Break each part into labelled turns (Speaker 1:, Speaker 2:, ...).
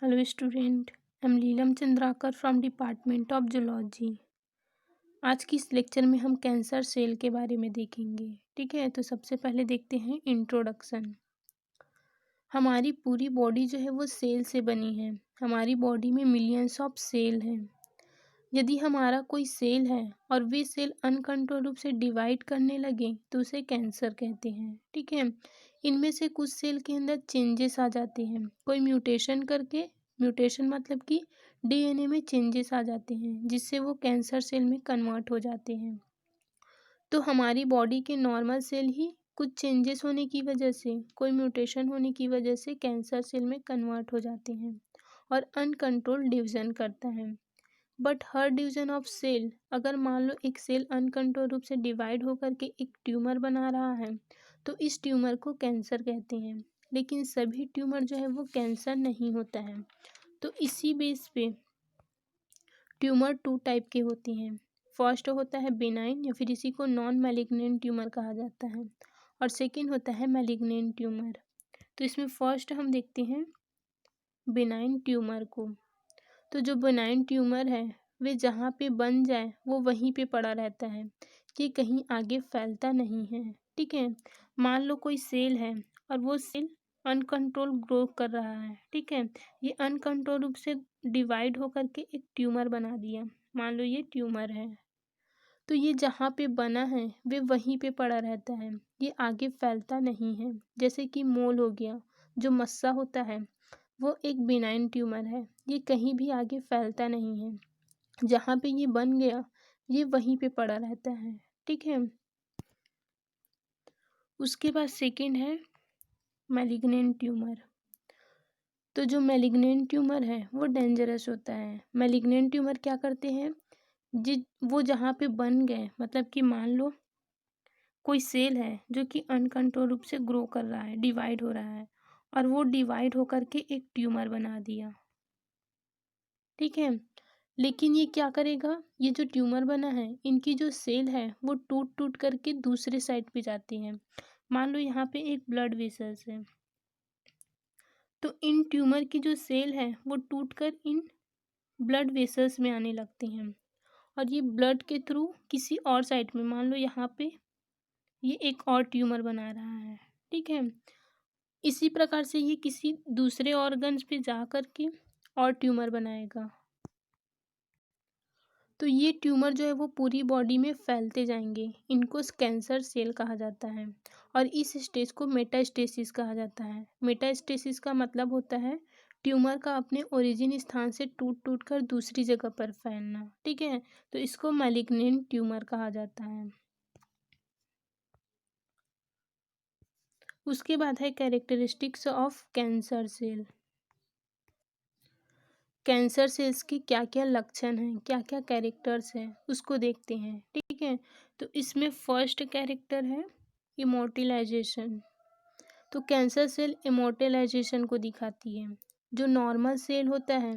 Speaker 1: Hello student, I'm Leelam Chandrakar from department of zoology. आज की इस लेक्चर में हम कैंसर सेल के बारे में देखेंगे। ठीक है, तो सबसे पहले देखते हैं इंट्रोडक्शन। हमारी पूरी बॉडी जो है वो सेल से बनी है। हमारी बॉडी में मिलियंस ऑफ सेल हैं। यदि हमारा कोई सेल है और वे सेल अनकंट्रोल रूप से डिवाइड करने लगे तो उसे कैंसर कहते हैं। ठीक है, इनमें से कुछ सेल के अंदर चेंजेस आ जाते हैं, कोई म्यूटेशन करके, म्यूटेशन मतलब कि डीएनए में चेंजेस आ जाते हैं जिससे वो कैंसर सेल में कन्वर्ट हो जाते हैं। तो हमारी बॉडी के नॉर्मल सेल ही कुछ चेंजेस होने की वजह से, कोई म्यूटेशन होने की वजह से कैंसर सेल में कन्वर्ट हो जाते हैं और अनकंट्रोल डिवीजन करता है। बट हर डिवीजन ऑफ सेल, अगर मान लो एक सेल अनकंट्रोल रूप से डिवाइड होकर के एक ट्यूमर बना रहा है तो इस ट्यूमर को कैंसर कहते हैं। लेकिन सभी ट्यूमर जो है वो कैंसर नहीं होता है। तो इसी बेस पे ट्यूमर टू टाइप के होती हैं। फर्स्ट होता है बेनाइन या फिर इसी को नॉन मैलिग्नेंट ट्यूमर कहा जाता है, और सेकेंड होता है मैलिग्नेंट ट्यूमर। तो इसमें फर्स्ट हम देखते हैं बेनाइन ट्यूमर को। तो जो बेनाइन ट्यूमर है वे जहाँ पे बन जाए वो वहीं पे पड़ा रहता है, ये कहीं आगे फैलता नहीं है। ठीक है, मान लो कोई सेल है और वो सेल अनकंट्रोल ग्रो कर रहा है। ठीक है, ये अनकंट्रोल रूप से डिवाइड होकर के एक ट्यूमर बना दिया। मान लो ये ट्यूमर है, तो ये जहाँ पे बना है वे वहीं पे पड़ा रहता है, ये आगे फैलता नहीं है। जैसे कि मोल हो गया, जो मस्सा होता है वो एक बिनाइन ट्यूमर है, ये कहीं भी आगे फैलता नहीं है। जहाँ पे ये बन गया ये वहीं पे पड़ा रहता है। ठीक है, उसके बाद सेकेंड है मैलिग्नेंट ट्यूमर। तो जो मैलिग्नेंट ट्यूमर है वो डेंजरस होता है। मैलिग्नेंट ट्यूमर क्या करते हैं, जि वो जहाँ पे बन गए, मतलब कि मान लो कोई सेल है जो कि अनकंट्रोल रूप से ग्रो कर रहा है, डिवाइड हो रहा है, और वो डिवाइड होकर के एक ट्यूमर बना दिया। ठीक है, लेकिन ये क्या करेगा, ये जो ट्यूमर बना है इनकी जो सेल है वो टूट टूट करके दूसरे साइड पे जाती हैं। मान लो यहाँ पे एक ब्लड वेसल्स है, तो इन ट्यूमर की जो सेल है वो टूट कर इन ब्लड वेसल्स में आने लगते हैं, और ये ब्लड के थ्रू किसी और साइड में, मान लो यहाँ पे ये एक और ट्यूमर बना रहा है। ठीक है, इसी प्रकार से ये किसी दूसरे ऑर्गन्स पे जा कर के और ट्यूमर बनाएगा। तो ये ट्यूमर जो है वो पूरी बॉडी में फैलते जाएंगे, इनको कैंसर सेल कहा जाता है। और इस स्टेज को मेटास्टेसिस कहा जाता है। मेटास्टेसिस का मतलब होता है ट्यूमर का अपने ओरिजिन स्थान से टूट टूट कर दूसरी जगह पर फैलना। ठीक है, तो इसको मैलिग्नेंट ट्यूमर कहा जाता है। उसके बाद है characteristics of cancer cell. Cancer cells की क्या क्या लक्षण हैं, क्या क्या कैरेक्टर्स हैं, उसको देखते हैं। ठीक है, तो इसमें फर्स्ट कैरेक्टर है इमोर्टलाइजेशन। तो कैंसर सेल इमोर्टलाइजेशन को दिखाती है। जो नॉर्मल सेल होता है,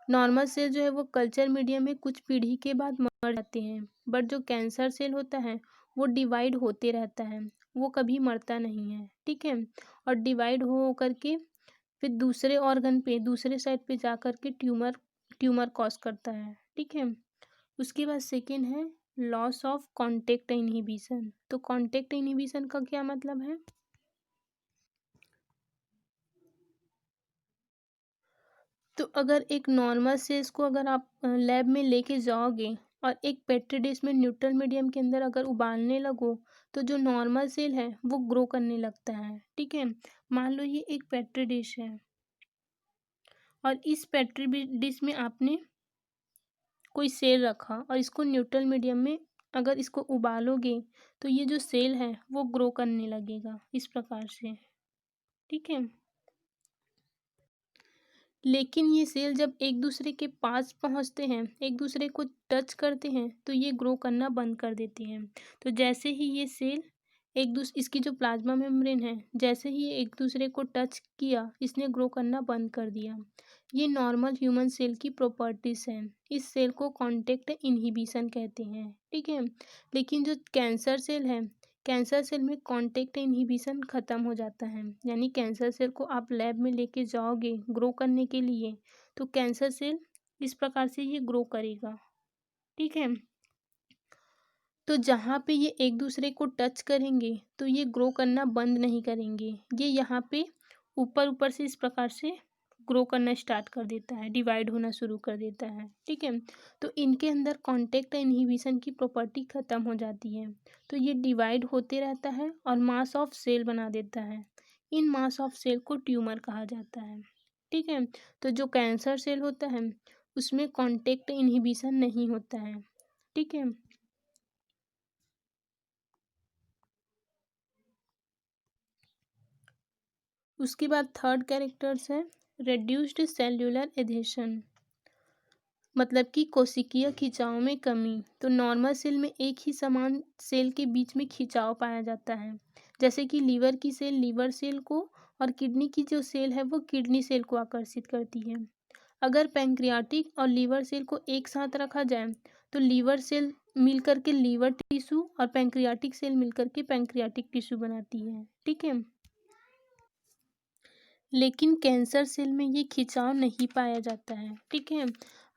Speaker 1: नॉर्मल सेल जो है वो कल्चर मीडियम में कुछ पीढ़ी के बाद मर जाते हैं, बट जो कैंसर सेल होता है वो डिवाइड होते रहता है, वो कभी मरता नहीं है। ठीक है, और डिवाइड हो करके फिर दूसरे ऑर्गन पे, दूसरे साइड पे जा कर के ट्यूमर ट्यूमर कॉज करता है। ठीक है, उसके बाद सेकेंड है लॉस ऑफ कॉन्टेक्ट इनहिबिशन। तो कॉन्टेक्ट इनहिबिशन का क्या मतलब है, तो अगर एक नॉर्मल सेल्स को अगर आप लैब में लेके जाओगे और एक पेट्री डिश में न्यूट्रल मीडियम के अंदर अगर उबालने लगो तो जो नॉर्मल सेल है वो ग्रो करने लगता है। ठीक है, मान लो ये एक पेट्री डिश है और इस पेट्री डिश में आपने कोई सेल रखा और इसको न्यूट्रल मीडियम में अगर इसको उबालोगे तो ये जो सेल है वो ग्रो करने लगेगा इस प्रकार से। ठीक है, लेकिन ये सेल जब एक दूसरे के पास पहुंचते हैं, एक दूसरे को टच करते हैं, तो ये ग्रो करना बंद कर देते हैं। तो जैसे ही ये सेल इसकी जो प्लाज्मा मेम्ब्रेन है, जैसे ही ये एक दूसरे को टच किया इसने ग्रो करना बंद कर दिया। ये नॉर्मल ह्यूमन सेल की प्रॉपर्टीज हैं। इस सेल को कॉन्टेक्ट इनहिबिशन कहते हैं। ठीक है, लेकिन जो कैंसर सेल है कैंसर सेल में कॉन्टेक्ट इनहिबिशन ख़त्म हो जाता है, यानी कैंसर सेल को आप लैब में लेके जाओगे ग्रो करने के लिए, तो कैंसर सेल इस प्रकार से ये ग्रो करेगा। ठीक है, तो जहाँ पे ये एक दूसरे को टच करेंगे तो ये ग्रो करना बंद नहीं करेंगे, ये यहाँ पे ऊपर ऊपर से इस प्रकार से ग्रो करना स्टार्ट कर देता है, डिवाइड होना शुरू कर देता है। ठीक है, तो इनके अंदर कॉन्टेक्ट इनहिबिशन की प्रॉपर्टी ख़त्म हो जाती है, तो ये डिवाइड होते रहता है और मास ऑफ सेल बना देता है। इन मास ऑफ सेल को ट्यूमर कहा जाता है। ठीक है, तो जो कैंसर सेल होता है उसमें कॉन्टेक्ट इनहिबिशन नहीं होता है। ठीक है, उसके बाद थर्ड कैरेक्टर्स है रेड्यूस्ड सेल्यूलर एधेशन, मतलब कि कोशिकीय खिंचाव में कमी। तो नॉर्मल सेल में एक ही समान सेल के बीच में खिंचाव पाया जाता है, जैसे कि लीवर की सेल लीवर सेल को और किडनी की जो सेल है वो किडनी सेल को आकर्षित करती है। अगर पैंक्रियाटिक और लीवर सेल को एक साथ रखा जाए तो लीवर सेल मिलकर के लीवर टिश्यू और पैंक्रियाटिक सेल मिलकर के पैंक्रियाटिक टिश्यू बनाती है। ठीक है, लेकिन कैंसर सेल में ये खिंचाव नहीं पाया जाता है। ठीक है,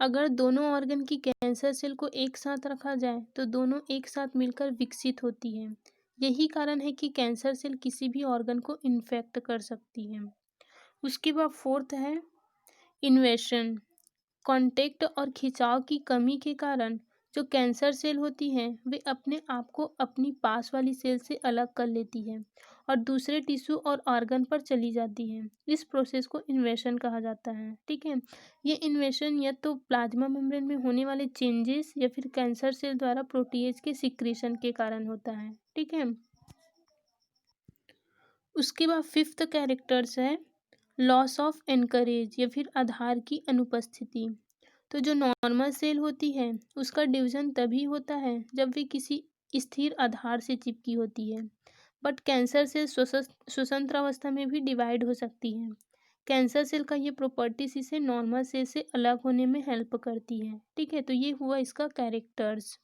Speaker 1: अगर दोनों ऑर्गन की कैंसर सेल को एक साथ रखा जाए तो दोनों एक साथ मिलकर विकसित होती है। यही कारण है कि कैंसर सेल किसी भी ऑर्गन को इन्फेक्ट कर सकती है। उसके बाद फोर्थ है इन्वेशन। कांटेक्ट और खिंचाव की कमी के कारण जो कैंसर सेल होती हैं वे अपने आप को अपनी पास वाली सेल से अलग कर लेती हैं और दूसरे टिश्यू और ऑर्गन पर चली जाती हैं। इस प्रोसेस को इन्वेशन कहा जाता है। ठीक है, ये इन्वेशन या तो प्लाज्मा मेम्ब्रेन में होने वाले चेंजेस या फिर कैंसर सेल द्वारा प्रोटीएज के सिक्रीशन के कारण होता है। ठीक है, उसके बाद फिफ्थ कैरेक्टर्स है लॉस ऑफ एनकरेज या फिर आधार की अनुपस्थिति। तो जो नॉर्मल सेल होती है उसका डिवीजन तभी होता है जब वे किसी स्थिर आधार से चिपकी होती है, बट कैंसर सेल स्वतंत्र अवस्था में भी डिवाइड हो सकती है। कैंसर सेल का ये प्रॉपर्टीज इसे नॉर्मल सेल से अलग होने में हेल्प करती है। ठीक है, तो ये हुआ इसका कैरेक्टर्स।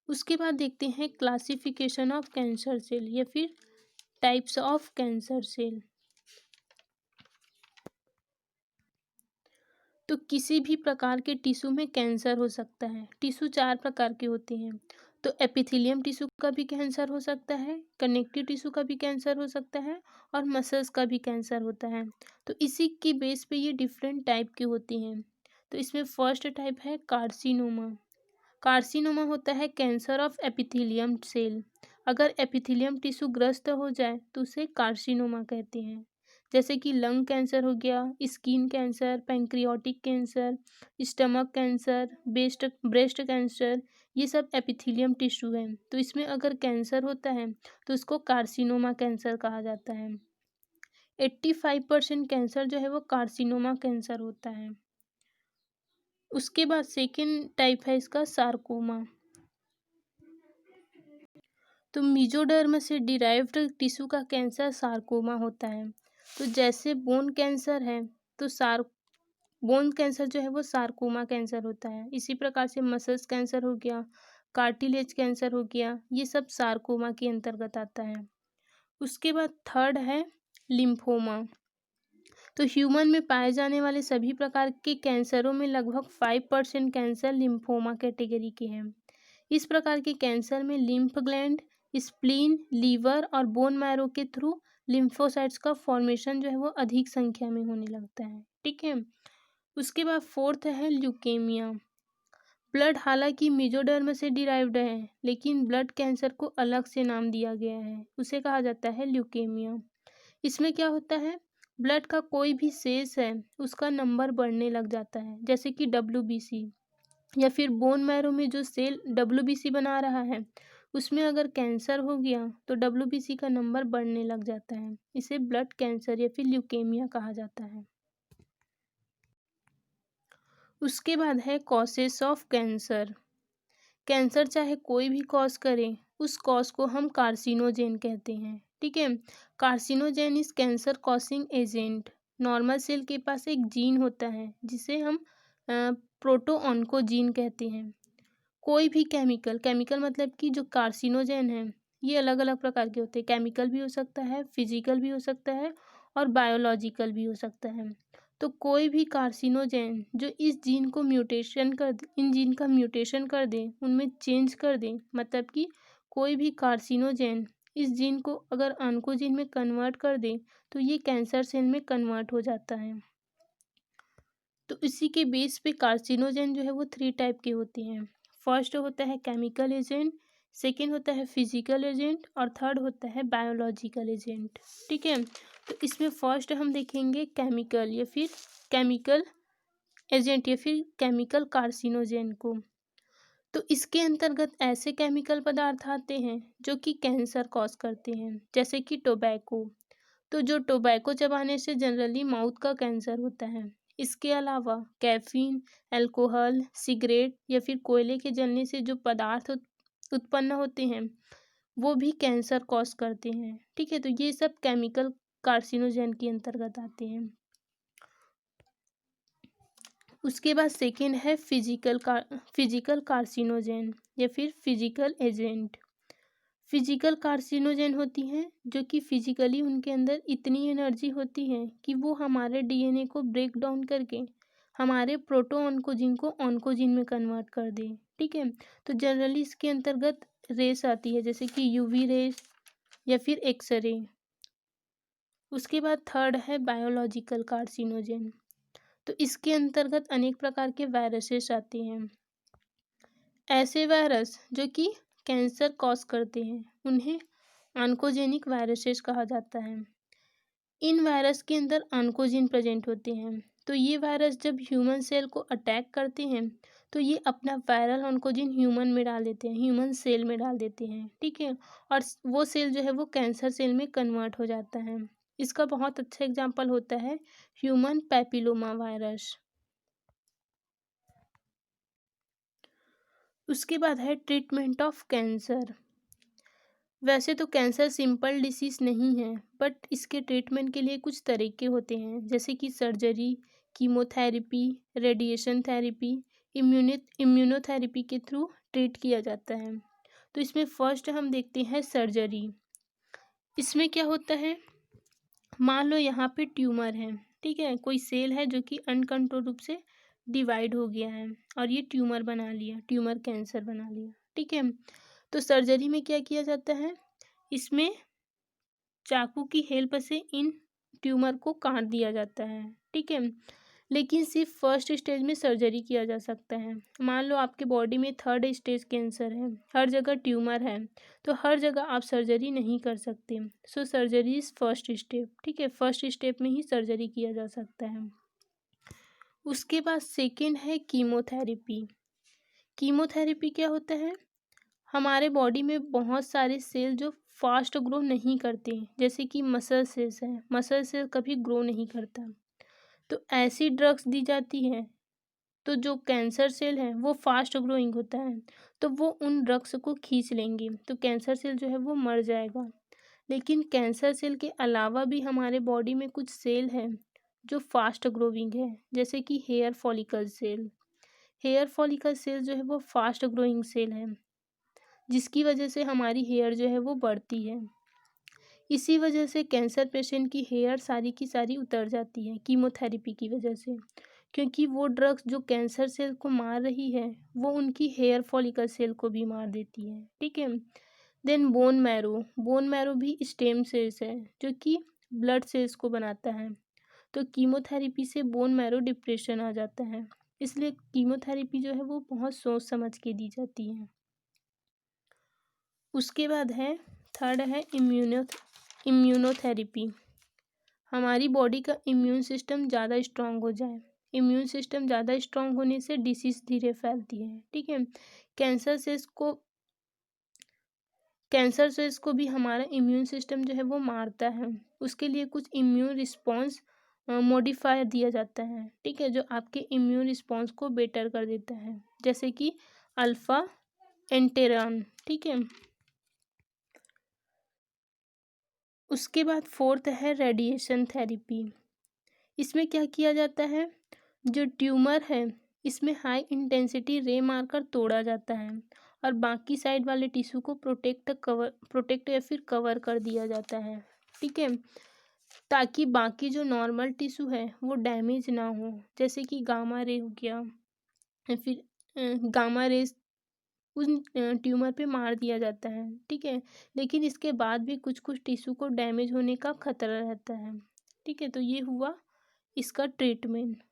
Speaker 1: उसके बाद देखते हैं क्लासिफिकेशन ऑफ कैंसर सेल या फिर टाइप्स ऑफ कैंसर सेल। तो किसी भी प्रकार के टिश्यू में कैंसर हो सकता है। टिश्यू चार प्रकार के होते हैं, तो एपिथेलियम टिश्यू का भी कैंसर हो सकता है, कनेक्टिव टिश्यू का भी कैंसर हो सकता है और मसल्स का भी कैंसर होता है। तो इसी की बेस पे ये डिफरेंट टाइप के होते हैं। तो इसमें फर्स्ट टाइप है कार्सिनोमा। कार्सिनोमा होता है कैंसर ऑफ एपिथेलियम सेल। अगर एपिथेलियम टिश्यू ग्रस्त हो जाए तो उसे कार्सिनोमा कहते हैं। जैसे कि लंग कैंसर हो गया, skin cancer, pancreatic cancer, stomach cancer, breast cancer, ये सब एपिथेलियम टिश्यू है। तो इसमें अगर कैंसर होता है तो इसको कार्सिनोमा कैंसर कहा जाता है। 85% कैंसर जो है वो कार्सिनोमा कैंसर होता है। उसके बाद सेकेंड टाइप है इसका सार्कोमा। तो मेसोडर्म से डिराइव्ड टिश्यू का कैंसर सार्कोमा होता है। तो जैसे बोन कैंसर है तो बोन कैंसर जो है वो सार्कोमा कैंसर होता है। इसी प्रकार से मसल्स कैंसर हो गया, कार्टिलेज कैंसर हो गया, ये सब सार्कोमा के अंतर्गत आता है। उसके बाद थर्ड है लिम्फोमा। तो ह्यूमन में पाए जाने वाले सभी प्रकार के कैंसरों में लगभग 5% कैंसर लिम्फोमा कैटेगरी के हैं। इस प्रकार के कैंसर में लिम्फ ग्लैंड, स्प्लीन, लीवर और बोन मैरो के थ्रू लिम्फोसाइट्स का फॉर्मेशन जो है वो अधिक संख्या में होने लगता है। ठीक है, उसके बाद फोर्थ है ल्यूकेमिया। ब्लड हालांकि मेसोडर्म से डिराइव्ड है लेकिन ब्लड कैंसर को अलग से नाम दिया गया है, उसे कहा जाता है ल्यूकेमिया। इसमें क्या होता है, ब्लड का कोई भी शेष है उसका नंबर बढ़ने लग जाता है, जैसे कि WBC, या फिर बोन मैरो में जो सेल WBC बना रहा है उसमें अगर कैंसर हो गया तो WBC का नंबर बढ़ने लग जाता है। इसे ब्लड कैंसर या फिर ल्यूकेमिया कहा जाता है। उसके बाद है कॉसेस ऑफ कैंसर। कैंसर चाहे कोई भी कॉज करे उस कॉज को हम कार्सिनोजेन कहते हैं। ठीक है, carcinogen is cancer causing agent. Normal cell के पास एक जीन होता है जिसे हम प्रोटोऑन्कोजीन कहते हैं। कोई भी केमिकल मतलब कि जो कार्सिनोजेन है ये अलग अलग प्रकार के होते हैं। केमिकल भी हो सकता है, फिजिकल भी हो सकता है और बायोलॉजिकल भी हो सकता है। तो कोई भी कार्सिनोजेन जो इस जीन को इन जीन का म्यूटेशन कर दे, उनमें चेंज कर दे, मतलब कि कोई भी कार्सिनोजेन इस जीन को अगर ऑन्कोजीन में कन्वर्ट कर दे तो ये कैंसर सेल में कन्वर्ट हो जाता है। तो इसी के बेस पे कार्सिनोजेन जो है वो 3 टाइप के होते हैं। फर्स्ट होता है केमिकल एजेंट, सेकेंड होता है फिजिकल एजेंट और थर्ड होता है बायोलॉजिकल एजेंट। ठीक है, तो इसमें फर्स्ट हम देखेंगे केमिकल या फिर केमिकल एजेंट या फिर केमिकल कार्सिनोजेन को। तो इसके अंतर्गत ऐसे केमिकल पदार्थ आते हैं जो कि कैंसर कॉज करते हैं, जैसे कि टोबैको। तो जो टोबैको चबाने से जनरली माउथ का कैंसर होता है। इसके अलावा कैफीन, अल्कोहल, सिगरेट या फिर कोयले के जलने से जो पदार्थ उत्पन्न होते हैं वो भी कैंसर कॉज करते हैं। ठीक है, तो ये सब केमिकल कार्सिनोजेन के अंतर्गत आते हैं। उसके बाद सेकेंड है फिजिकल कार्सिनोजेन या फिर फिजिकल एजेंट। फिजिकल कार्सिनोजेन होती हैं जो कि फिजिकली उनके अंदर इतनी एनर्जी होती है कि वो हमारे डीएनए को ब्रेक डाउन करके हमारे प्रोटो ऑन्कोजीन को ऑन्कोजीन में कन्वर्ट कर दे। ठीक है, तो जनरली इसके अंतर्गत रेस आती है जैसे कि यूवी रेस या फिर एक्सरे। उसके बाद थर्ड है बायोलॉजिकल कार्सिनोजेन। तो इसके अंतर्गत अनेक प्रकार के वायरसेस आते हैं। ऐसे वायरस जो कि कैंसर कॉज करते हैं उन्हें ऑन्कोजेनिक वायरसेस कहा जाता है। इन वायरस के अंदर ऑन्कोजीन प्रेजेंट होते हैं। तो ये वायरस जब ह्यूमन सेल को अटैक करते हैं तो ये अपना वायरल ऑन्कोजीन ह्यूमन में डाल देते हैं, ह्यूमन सेल में डाल देते हैं। ठीक है, और वो सेल जो है वो कैंसर सेल में कन्वर्ट हो जाता है। इसका बहुत अच्छा एग्जाम्पल होता है ह्यूमन पैपिलोमा वायरस। उसके बाद है ट्रीटमेंट ऑफ कैंसर। वैसे तो कैंसर सिंपल डिसीज नहीं है, बट इसके ट्रीटमेंट के लिए कुछ तरीके होते हैं जैसे कि surgery, chemotherapy, radiation therapy, immunotherapy के थ्रू ट्रीट किया जाता है। तो इसमें फर्स्ट हम देखते हैं सर्जरी। इसमें क्या होता है, मान लो यहाँ पे ट्यूमर है। ठीक है, कोई सेल है जो कि अनकंट्रोल रूप से डिवाइड हो गया है और ये ट्यूमर बना लिया, ट्यूमर कैंसर बना लिया। ठीक है, तो सर्जरी में क्या किया जाता है, इसमें चाकू की हेल्प से इन ट्यूमर को काट दिया जाता है। ठीक है, लेकिन सिर्फ फर्स्ट स्टेज में सर्जरी किया जा सकता है। मान लो आपके बॉडी में थर्ड स्टेज कैंसर है, हर जगह ट्यूमर है, तो हर जगह आप सर्जरी नहीं कर सकते। सो सर्जरी इज़ फर्स्ट स्टेप। ठीक है, फर्स्ट स्टेप में ही सर्जरी किया जा सकता है। उसके बाद सेकेंड है कीमोथेरेपी। कीमोथेरेपी क्या होता है, हमारे बॉडी में बहुत सारे सेल जो फास्ट ग्रो नहीं करते, जैसे कि मसल सेल्स हैं, मसल सेल कभी ग्रो नहीं करता, तो ऐसी ड्रग्स दी जाती है। तो जो कैंसर सेल है वो फास्ट ग्रोइंग होता है, तो वो उन ड्रग्स को खींच लेंगे, तो कैंसर सेल जो है वो मर जाएगा। लेकिन कैंसर सेल के अलावा भी हमारे बॉडी में कुछ सेल हैं जो फास्ट ग्रोइंग है, जैसे कि hair follicle cell. Hair follicle cell जो है वो फास्ट ग्रोइंग सेल है, जिसकी वजह से हमारी हेयर जो है वो बढ़ती है। इसी वजह से कैंसर पेशेंट की हेयर सारी की सारी उतर जाती है कीमोथेरेपी की वजह से, क्योंकि वो ड्रग्स जो कैंसर सेल को मार रही है वो उनकी हेयर फॉलिकल सेल को भी मार देती है। ठीक है, देन बोन मैरो भी स्टेम सेल्स है जो कि ब्लड सेल्स को बनाता है। तो कीमोथेरेपी से बोन मैरो डिप्रेशन आ जाता है, इसलिए कीमोथेरेपी जो है वो बहुत सोच समझ के दी जाती है। उसके बाद है थर्ड है इम्यूनोथेरेपी। हमारी बॉडी का इम्यून सिस्टम ज़्यादा स्ट्रांग हो जाए, इम्यून सिस्टम ज़्यादा स्ट्रांग होने से डिसीज़ धीरे फैलती है। ठीक है, कैंसर सेल्स को भी हमारा इम्यून सिस्टम जो है वो मारता है, उसके लिए कुछ इम्यून रिस्पॉन्स मॉडिफायर दिया जाता है। ठीक है, जो आपके इम्यून रिस्पॉन्स को बेटर कर देता है, जैसे कि अल्फा एंटेरॉन। ठीक है, उसके बाद फोर्थ है रेडिएशन थेरेपी। इसमें क्या किया जाता है, जो ट्यूमर है इसमें हाई इंटेंसिटी रे मारकर तोड़ा जाता है और बाकी साइड वाले टिश्यू को प्रोटेक्ट या फिर कवर कर दिया जाता है, ठीक है, ताकि बाकी जो नॉर्मल टिश्यू है वो डैमेज ना हो। जैसे कि गामा रे हो गया या फिर गामा रेज उन ट्यूमर पे मार दिया जाता है, ठीक है, लेकिन इसके बाद भी कुछ कुछ टिश्यू को डैमेज होने का खतरा रहता है, ठीक है। तो ये हुआ इसका ट्रीटमेंट।